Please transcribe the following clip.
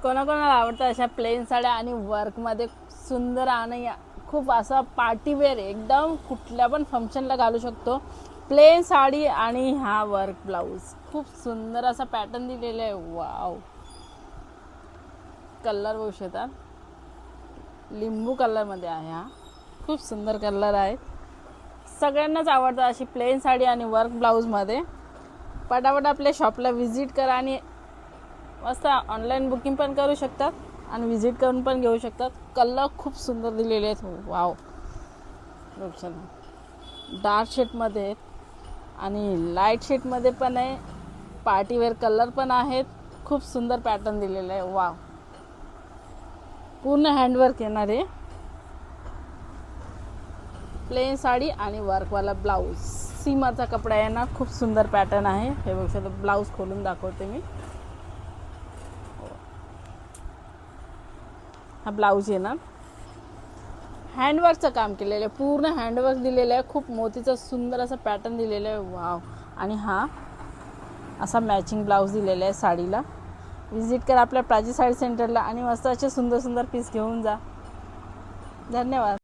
कोणाकोणाला आवडतं अशा प्लेन साड्या आणि वर्कमध्ये सुंदर आणि खूप असा पार्टीवेअर एकदम कुठल्या पण फंक्शनला घालू शकतो प्लेन साडी आणि हा वर्क ब्लाऊज खूप सुंदर असा पॅटर्न दिलेला आहे. वाव, कलर बघू शकता लिंबू कलरमध्ये आहे. हा खूप सुंदर कलर आहे. सगळ्यांनाच आवडतं अशी प्लेन साडी आणि वर्क ब्लाऊजमध्ये. पटापट आपल्या शॉपला व्हिजिट करा आणि मस्त ऑनलाईन बुकिंग पण करू शकतात आणि व्हिजिट करून पण घेऊ शकतात. कलर खूप सुंदर दिलेले आहेत. वाव, डार्क शेडमध्ये आहेत आणि लाईट शेडमध्ये पण आहे. पार्टीवेअर कलर पण आहेत. खूप सुंदर पॅटर्न दिलेलं आहे. वाव, पूर्ण हँडवर्क येणार आहे. प्लेन साडी आणि वर्कवाला ब्लाऊज, सीमाचा कपडा येणार. खूप सुंदर पॅटर्न आहे. हे बघू शकता. ब्लाऊज खोलून दाखवते मी. हा ब्लाऊज येणार. हँडवर्कचं काम केलेलं आहे. पूर्ण हँडवर्क दिलेलं आहे. खूप मोतीचं सुंदर असं पॅटर्न दिलेलं आहे. वाव, आणि हा असा मॅचिंग ब्लाऊज दिलेला आहे साडीला. व्हिजिट करा आपल्या प्राची साडी सेंटरला आणि मस्त असे सुंदर सुंदर पीस घेऊन जा. धन्यवाद.